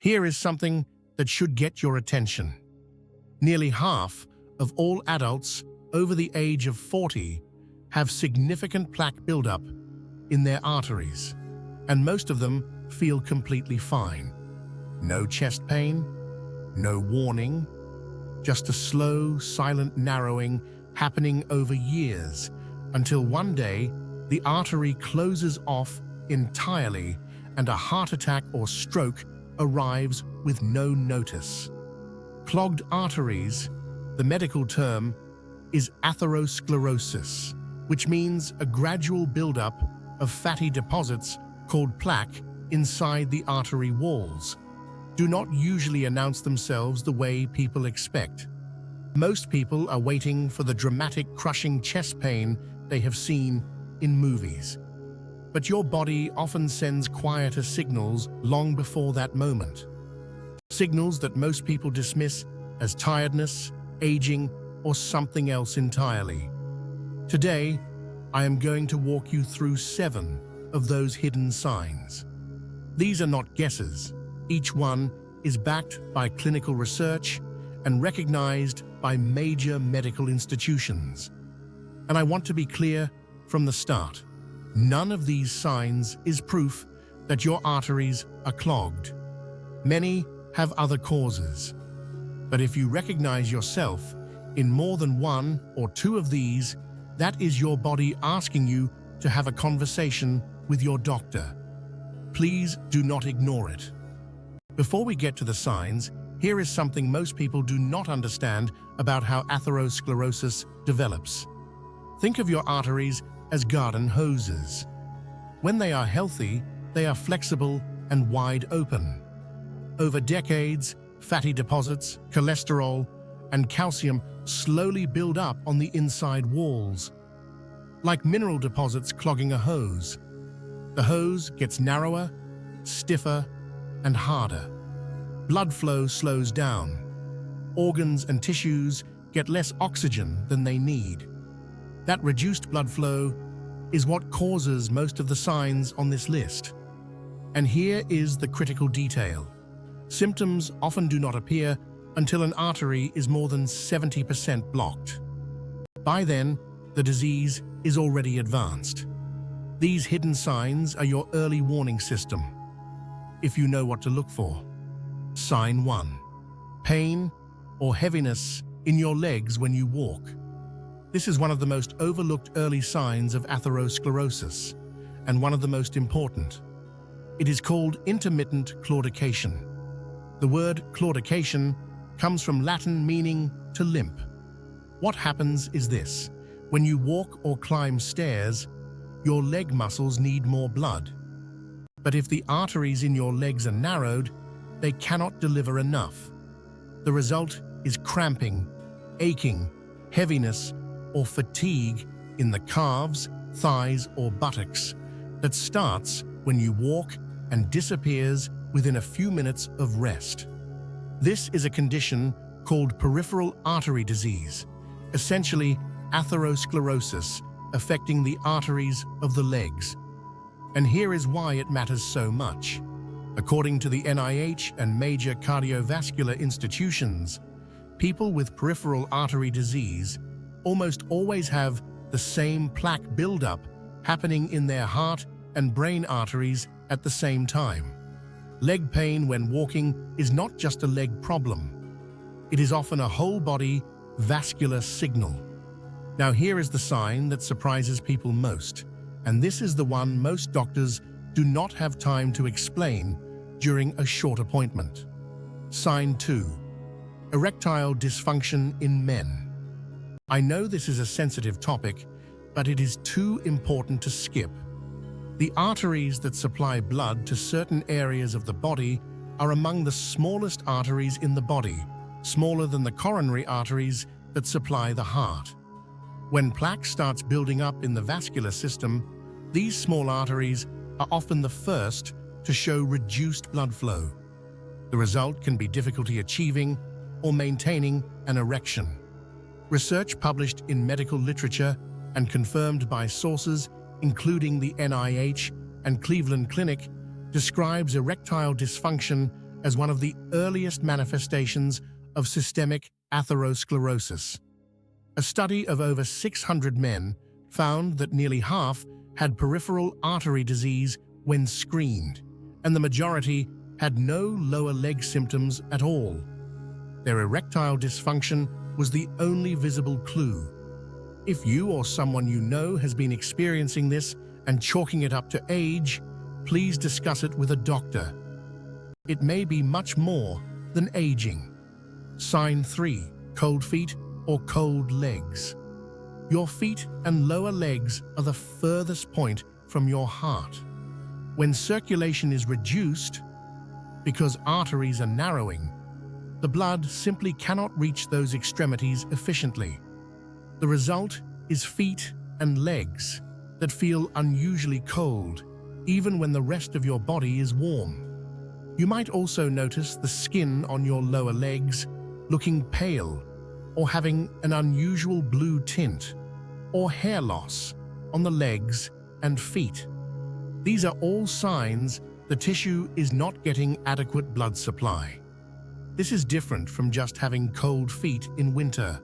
Here is something that should get your attention. Nearly half of all adults over the age of 40 have significant plaque buildup in their arteries, and most of them feel completely fine. No chest pain, no warning, just a slow, silent narrowing happening over years until one day the artery closes off entirely and a heart attack or stroke arrives with no notice. Clogged arteries, the medical term, is atherosclerosis, which means a gradual buildup of fatty deposits called plaque inside the artery walls. Do not usually announce themselves the way people expect. Most people are waiting for the dramatic crushing chest pain they have seen in movies. But your body often sends quieter signals long before that moment. Signals that most people dismiss as tiredness, aging, or something else entirely. Today, I am going to walk you through 7 of those hidden signs. These are not guesses. Each one is backed by clinical research and recognized by major medical institutions. And I want to be clear from the start. None of these signs is proof that your arteries are clogged. Many have other causes. But if you recognize yourself in more than 1 or 2 of these, that is your body asking you to have a conversation with your doctor. Please do not ignore it. Before we get to the signs, here is something most people do not understand about how atherosclerosis develops. Think of your arteries as garden hoses. When they are healthy, they are flexible and wide open. Over decades, fatty deposits, cholesterol, and calcium slowly build up on the inside walls, like mineral deposits clogging a hose. The hose gets narrower, stiffer, and harder. Blood flow slows down. Organs and tissues get less oxygen than they need. That reduced blood flow is what causes most of the signs on this list. And here is the critical detail. Symptoms often do not appear until an artery is more than 70% blocked. By then, the disease is already advanced. These hidden signs are your early warning system, if you know what to look for. Sign 1. Pain or heaviness in your legs when you walk. This is one of the most overlooked early signs of atherosclerosis, and one of the most important. It is called intermittent claudication. The word claudication comes from Latin meaning to limp. What happens is this: when you walk or climb stairs, your leg muscles need more blood. But if the arteries in your legs are narrowed, they cannot deliver enough. The result is cramping, aching, heaviness, or fatigue in the calves, thighs, or buttocks that starts when you walk and disappears within a few minutes of rest. This is a condition called peripheral artery disease, essentially atherosclerosis affecting the arteries of the legs. And here is why it matters so much. According to the NIH and major cardiovascular institutions, people with peripheral artery disease almost always have the same plaque buildup happening in their heart and brain arteries at the same time. Leg pain when walking is not just a leg problem. It is often a whole-body vascular signal. Now here is the sign that surprises people most, and this is the one most doctors do not have time to explain during a short appointment. Sign 2. Erectile dysfunction in men. I know this is a sensitive topic, but it is too important to skip. The arteries that supply blood to certain areas of the body are among the smallest arteries in the body, smaller than the coronary arteries that supply the heart. When plaque starts building up in the vascular system, these small arteries are often the first to show reduced blood flow. The result can be difficulty achieving or maintaining an erection. Research published in medical literature and confirmed by sources including the NIH and Cleveland Clinic describes erectile dysfunction as one of the earliest manifestations of systemic atherosclerosis. A study of over 600 men found that nearly half had peripheral artery disease when screened, and the majority had no lower leg symptoms at all. Their erectile dysfunction was the only visible clue. If you or someone you know has been experiencing this and chalking it up to age, please discuss it with a doctor. It may be much more than aging. Sign 3. Cold feet or cold legs. Your feet and lower legs are the furthest point from your heart. When circulation is reduced, because arteries are narrowing, the blood simply cannot reach those extremities efficiently. The result is feet and legs that feel unusually cold, even when the rest of your body is warm. You might also notice the skin on your lower legs looking pale or having an unusual blue tint, or hair loss on the legs and feet. These are all signs the tissue is not getting adequate blood supply. This is different from just having cold feet in winter.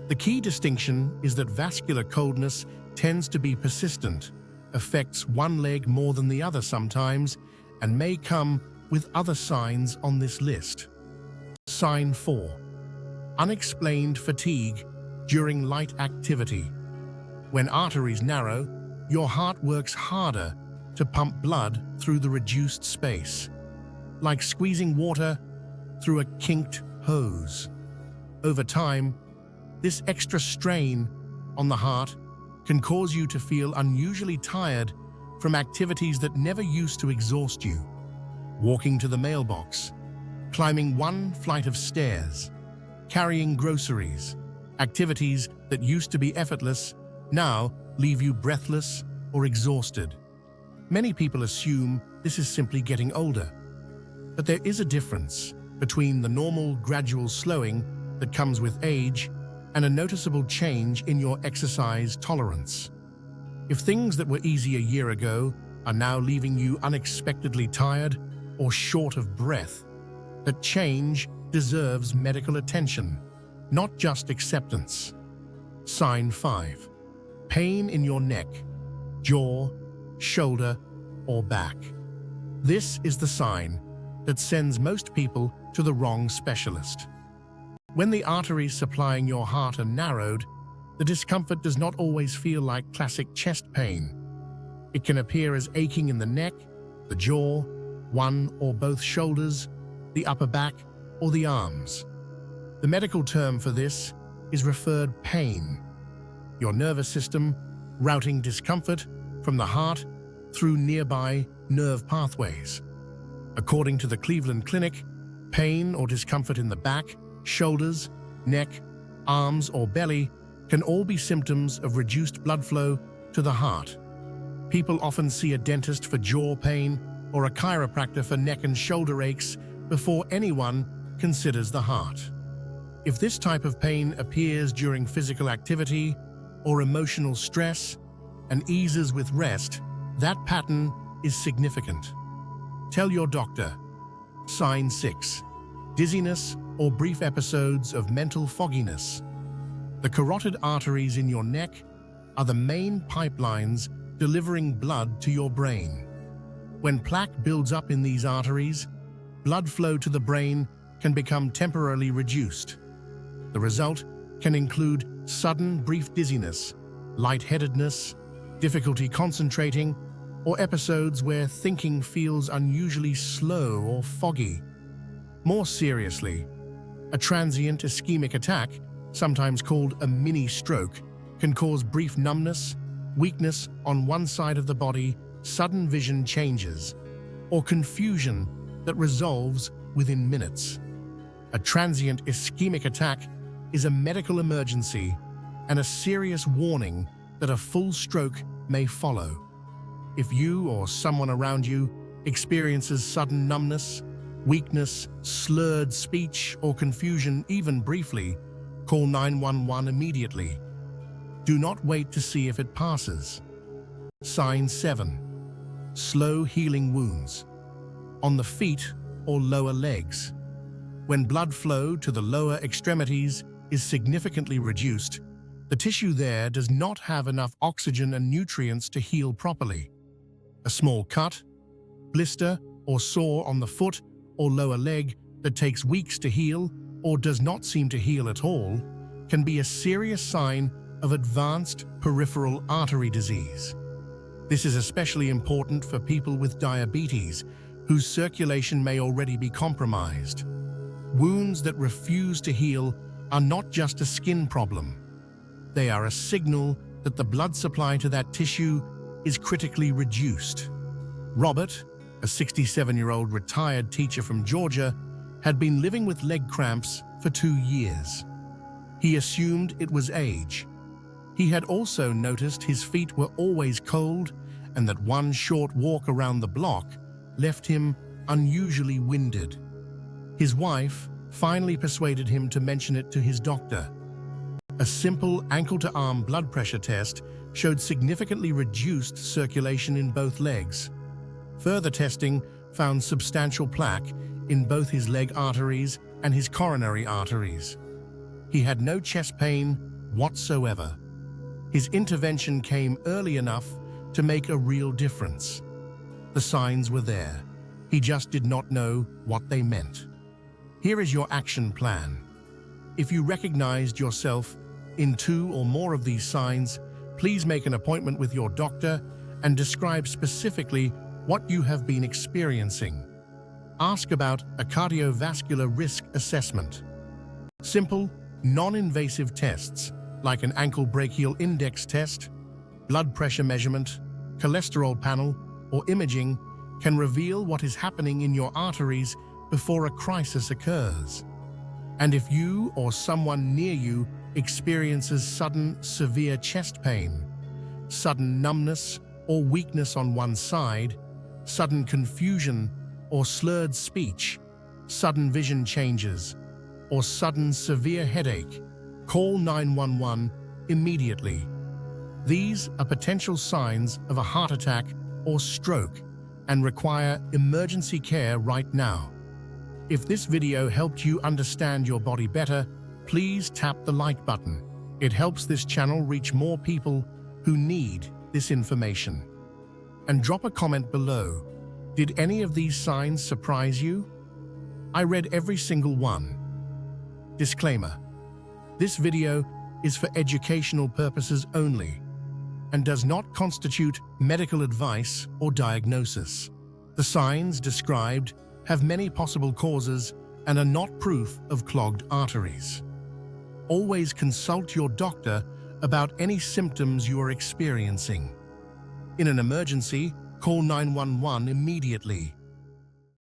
The key distinction is that vascular coldness tends to be persistent, affects one leg more than the other sometimes, and may come with other signs on this list. Sign 4. Unexplained fatigue during light activity. When arteries narrow, your heart works harder to pump blood through the reduced space, like squeezing water through a kinked hose. Over time, this extra strain on the heart can cause you to feel unusually tired from activities that never used to exhaust you. Walking to the mailbox, climbing one flight of stairs, carrying groceries. Activities that used to be effortless now leave you breathless or exhausted. Many people assume this is simply getting older, but there is a difference between the normal gradual slowing that comes with age and a noticeable change in your exercise tolerance. If things that were easy a year ago are now leaving you unexpectedly tired or short of breath, that change deserves medical attention, not just acceptance. Sign 5. Pain in your neck, jaw, shoulder, or back. This is the sign that sends most people to the wrong specialist. When the arteries supplying your heart are narrowed, the discomfort does not always feel like classic chest pain. It can appear as aching in the neck, the jaw, one or both shoulders, the upper back, or the arms. The medical term for this is referred pain. Your nervous system routing discomfort from the heart through nearby nerve pathways. According to the Cleveland Clinic, pain or discomfort in the back, shoulders, neck, arms, or belly can all be symptoms of reduced blood flow to the heart. People often see a dentist for jaw pain or a chiropractor for neck and shoulder aches before anyone considers the heart. If this type of pain appears during physical activity or emotional stress and eases with rest, that pattern is significant. Tell your doctor. Sign 6. Dizziness or brief episodes of mental fogginess. The carotid arteries in your neck are the main pipelines delivering blood to your brain. When plaque builds up in these arteries, blood flow to the brain can become temporarily reduced. The result can include sudden brief dizziness, lightheadedness, difficulty concentrating, or episodes where thinking feels unusually slow or foggy. More seriously, a transient ischemic attack, sometimes called a mini stroke, can cause brief numbness, weakness on one side of the body, sudden vision changes, or confusion that resolves within minutes. A transient ischemic attack is a medical emergency and a serious warning that a full stroke may follow. If you or someone around you experiences sudden numbness, weakness, slurred speech, or confusion even briefly, call 911 immediately. Do not wait to see if it passes. Sign 7. Slow healing wounds. On the feet or lower legs. When blood flow to the lower extremities is significantly reduced, the tissue there does not have enough oxygen and nutrients to heal properly. A small cut, blister, or sore on the foot or lower leg that takes weeks to heal or does not seem to heal at all can be a serious sign of advanced peripheral artery disease. This is especially important for people with diabetes, whose circulation may already be compromised. Wounds that refuse to heal are not just a skin problem. They are a signal that the blood supply to that tissue is critically reduced. Robert, a 67-year-old retired teacher from Georgia, had been living with leg cramps for 2 years. He assumed it was age. He had also noticed his feet were always cold and that one short walk around the block left him unusually winded. His wife finally persuaded him to mention it to his doctor. A simple ankle-to-arm blood pressure test showed significantly reduced circulation in both legs. Further testing found substantial plaque in both his leg arteries and his coronary arteries. He had no chest pain whatsoever. His intervention came early enough to make a real difference. The signs were there. He just did not know what they meant. Here is your action plan. If you recognized yourself in 2 or more of these signs, please make an appointment with your doctor and describe specifically what you have been experiencing. Ask about a cardiovascular risk assessment. Simple, non-invasive tests like an ankle brachial index test, blood pressure measurement, cholesterol panel, or imaging can reveal what is happening in your arteries before a crisis occurs. And if you or someone near you experiences sudden, severe chest pain, sudden numbness or weakness on one side, sudden confusion or slurred speech, sudden vision changes, or sudden severe headache, call 911 immediately. These are potential signs of a heart attack or stroke and require emergency care right now. If this video helped you understand your body better, please tap the like button. It helps this channel reach more people who need this information. And drop a comment below. Did any of these signs surprise you? I read every single one. Disclaimer: this video is for educational purposes only and does not constitute medical advice or diagnosis. The signs described have many possible causes and are not proof of clogged arteries. Always consult your doctor about any symptoms you are experiencing. In an emergency, call 911 immediately.